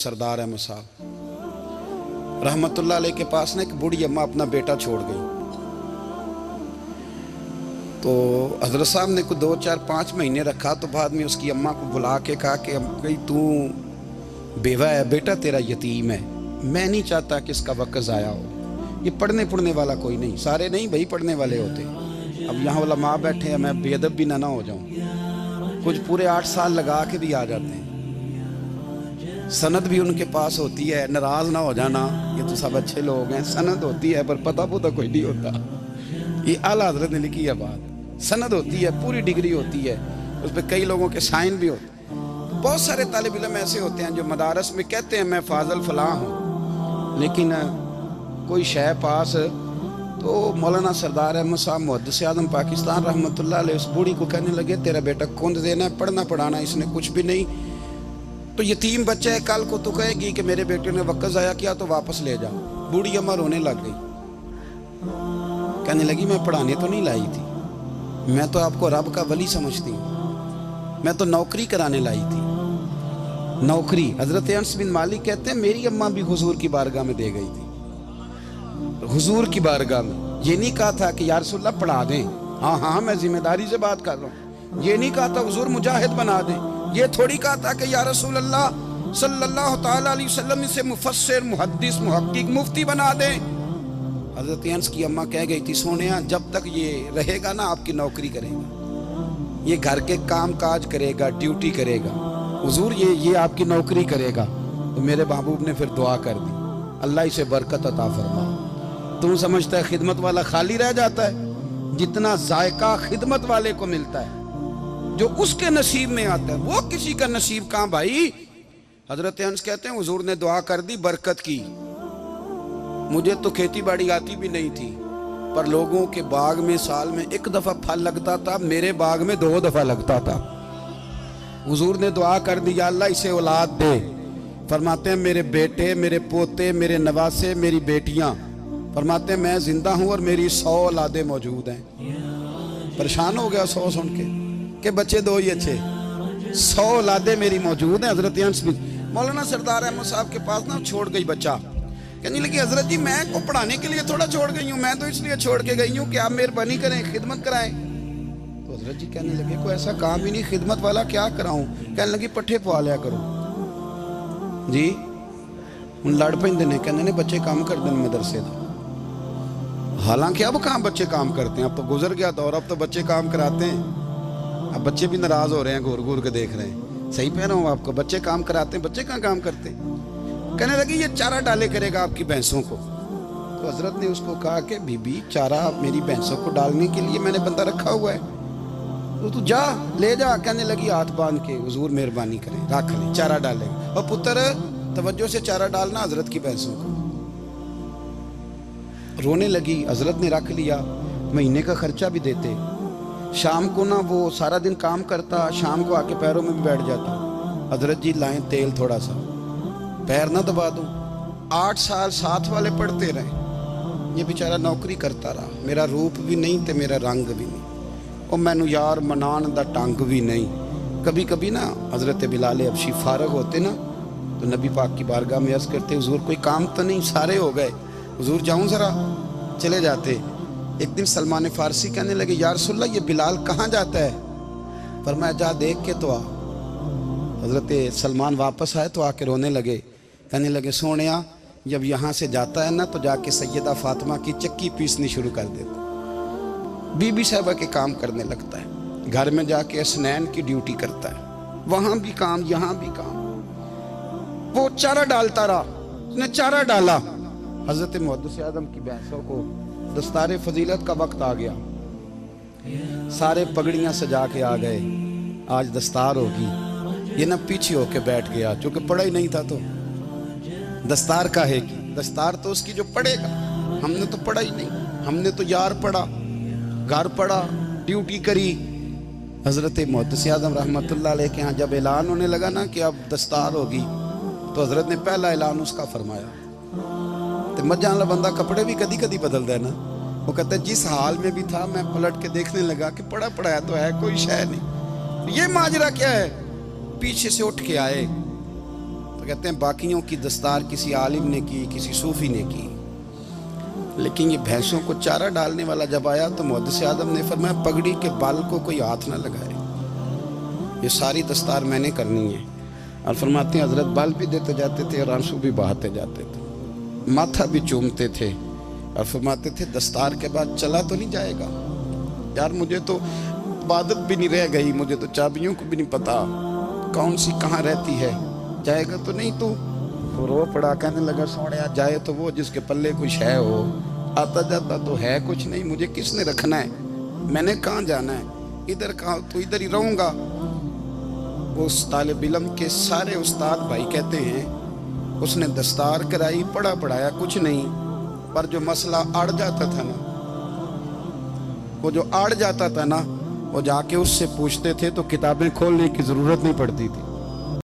सरदार अहमद साहब रहमतुल्लाह अलैह के पास ना एक बूढ़ी अम्मा अपना बेटा छोड़ गई। तो हजरत साहब ने कुछ 2, 4, 5 महीने रखा। तो बाद में उसकी अम्मा को बुला के कहा कि भाई तू बेवा है, बेटा तेरा यतीम है, मैं नहीं चाहता कि इसका वक्त ज़ाया हो। ये पढ़ने वाला कोई नहीं, सारे नहीं भाई पढ़ने वाले होते। अब यहाँ उलमा बैठे हैं, मैं बेअदब भी ना हो जाऊँ। कुछ पूरे 8 साल लगा के भी आ जाते हैं, सनद भी उनके पास होती है। नाराज ना हो जाना, ये तो सब अच्छे लोग हैं। सनद होती है पर पता कोई नहीं होता। ये आला हजरत ने लिखी है बात। सनद होती है, पूरी डिग्री होती है, उस पर कई लोगों के साइन भी होते हैं। तो बहुत सारे तालिब इल्म ऐसे होते हैं जो मदारस में कहते हैं मैं फाजल फलां हूँ, लेकिन कोई शय पास। तो मौलाना सरदार अहमद साहब मुहद्दिस आज़म पाकिस्तान रहमतुल्लाह अलैह उस बूढ़ी को कहने लगे तेरा बेटा कुंद देना है, पढ़ना पढ़ाना इसने कुछ भी नहीं, तो यतीम बच्चा है, कल को तो कहेगी कि मेरे बेटे ने वक्त ज़ाया किया तो वापस ले जाओ। बूढ़ी अम्मा रोने लग गई, कहने लगी मैं पढ़ाने तो नहीं लाई थी, मैं तो आपको रब का वली समझती हूँ, मैं तो नौकरी कराने लाई थी। नौकरी हजरत अनस बिन मालिक कहते हैं मेरी अम्मा भी हुजूर की बारगाह में दे गई थी। हुजूर की बारगाह में ये नहीं कहा था कि या रसूलल्लाह पढ़ा दें, हाँ हाँ मैं जिम्मेदारी से बात कर रहा हूँ। ये नहीं कहा था हुजूर मुजाहिद बना दें, ये थोड़ी कहा था कि या रसूल अल्लाह सल्लल्लाहु ताला अलैहि वसल्लम से मुफस्सिर मुहद्दिस मुहक्किक मुफ्ती बना दें। हजरत अनस की अम्मा कह गई थी सोनिया जब तक ये रहेगा ना आपकी नौकरी करेगा, ये घर के काम काज करेगा, ड्यूटी करेगा, हुजूर ये आपकी नौकरी करेगा। तो मेरे महबूब ने फिर दुआ कर दी, अल्लाह इसे बरकत अता फरमा। तू समझता है खिदमत वाला खाली रह जाता है? जितना जायका खिदमत वाले को मिलता है, जो उसके नसीब में आता है, वो किसी का नसीब कहाँ भाई। हजरत अनस कहते हैं हुजूर ने दुआ कर दी, बरकत की। मुझे तो खेती बाड़ी आती भी नहीं थी, पर लोगों के बाग में साल में 1 दफा फल लगता था, मेरे बाग में 2 दफा लगता था। हुजूर ने दुआ कर दी अल्लाह इसे औलाद दे। फरमाते हैं मेरे बेटे, मेरे पोते, मेरे नवासे, मेरी बेटियां, फरमाते हैं मैं जिंदा हूं और मेरी 100 औलादें मौजूद हैं। परेशान हो गया 100 सुन के बच्चे 2 ही अच्छे, 100 औलादें मेरी मौजूद हैं। हजरत अनस भी मौलाना सरदार अहमद साहब के पास ना छोड़ गई बच्चा, कहने लगी हजरत जी मैं को पढ़ाने के लिए थोड़ा छोड़ गई हूँ, मैं तो इसलिए छोड़ के गई हूँ कि आप मेहरबानी करें, खिदमत कराएं। तो हजरत जी कहने लगे कोई ऐसा काम ही नहीं, खिदमत वाला क्या कराऊं। कहने लगी पट्ठे पवा लिया करो जी। हूँ लड़ पेंदे ने, कहने ने बच्चे काम करते हैं मदरसे का। हालांकि अब कहाँ बच्चे काम करते हैं, अब तो गुजर गया दौर, अब तो बच्चे काम कराते हैं। अब बच्चे भी नाराज हो रहे हैं, घूर घूर के देख रहे हैं। सही कह रहा हूँ आपको, बच्चे काम कराते हैं, बच्चे कहाँ काम करते। कहने लगी ये चारा डाले करेगा आपकी भैंसों को। तो हजरत ने उसको कहा कि बीबी चारा मेरी भैंसों को डालने के लिए मैंने बंदा रखा हुआ है, तो तू जा ले जा। कहने लगी हाथ बांध के हुजूर मेहरबानी करें रख ले, चारा डालेगा। और पुत्र तवज्जो से चारा डालना हजरत की भैंसों को। रोने लगी, हजरत ने रख लिया, महीने का खर्चा भी देते। शाम को ना वो सारा दिन काम करता, शाम को आके पैरों में भी बैठ जाता। हजरत जी लाएं तेल थोड़ा सा, पैर ना दबा दूं। 8 साल साथ वाले पढ़ते रहे, ये बेचारा नौकरी करता रहा। मेरा रूप भी नहीं ते मेरा रंग भी नहीं, और मैनू यार मनान दा टंग भी नहीं। कभी कभी ना हजरत बिलाल हबशी फारग होते ना, तो नबी पाक की बारगाह में अर्ज करते हुजूर कोई काम तो नहीं, सारे हो गए, हुजूर जाऊं जरा, चले जाते। एक दिन सलमान फारसी कहने लगे या रसूलल्लाह ये बिलाल कहाँ जाता है। फरमाया जा देख के तो आ। हजरत सलमान वापस आए तो आके रोने लगे, कहने लगे सोनिया जब यहाँ से जाता है ना तो जाके सैयदा फातिमा की चक्की पीसनी शुरू कर देता, बीबी साहबा के काम करने लगता है, घर में जाके असनैन की ड्यूटी करता है, वहाँ भी काम यहाँ भी काम। वो चारा डालता रहा, उसने चारा डाला। हजरत मुहद्दिस आज़म की भैंसों को दस्तारे फजीलत का वक्त आ गया, सारे पगड़ियाँ सजा के आ गए, आज दस्तार होगी। ये ना पीछे होके बैठ गया, चूँकि पढ़ा ही नहीं था तो दस्तार का है कि दस्तार तो उसकी जो पढ़ेगा, हमने तो पढ़ा ही नहीं, हमने तो यार पढ़ा, घर पढ़ा, ड्यूटी करी। हजरत मुहद्दिस आज़म रहमतुल्लाह अलैह के यहाँ जब ऐलान होने लगा ना कि अब दस्तार होगी, तो हजरत ने पहला ऐलान उसका फरमाया। तो मजां वाला बंदा कपड़े भी कदी कदी बदलता है ना, वो कहता है जिस हाल में भी था मैं पलट के देखने लगा कि पढ़ा पढ़ाया तो है, कोई शय नहीं, ये माजरा क्या है। पीछे से उठ के आए तो कहते हैं बाकियों की दस्तार किसी आलिम ने की, किसी सूफी ने की, लेकिन ये भैंसों को चारा डालने वाला जब आया तो मुहद्दिस आदम ने फरमाया पगड़ी के बाल को कोई हाथ ना लगाए, ये सारी दस्तार मैंने करनी है। और फरमाते हैं हजरत बाल भी देते जाते थे और आंसू भी बहाते जाते थे, माथा भी चूमते थे और फरमाते थे दस्तार के बाद चला तो नहीं जाएगा यार, मुझे तो इबादत भी नहीं रह गई, मुझे तो चाबियों को भी नहीं पता कौन सी कहाँ रहती है, जाएगा तो नहीं तू? तो रो पड़ा, कहने लगा सोने जाए तो वो जिसके पल्ले कुछ है हो, आता जाता तो है कुछ नहीं, मुझे किसने रखना है, मैंने कहाँ जाना है, इधर कहाँ, तो इधर ही रहूँगा। उस तालिब इल्म के सारे उस्ताद भाई कहते हैं उसने दस्तार कराई, पढ़ा पढ़ाया कुछ नहीं, पर जो मसला अड़ जाता था ना, वो जो अड़ जाता था ना, वो जाके उससे पूछते थे तो किताबें खोलने की ज़रूरत नहीं पड़ती थी।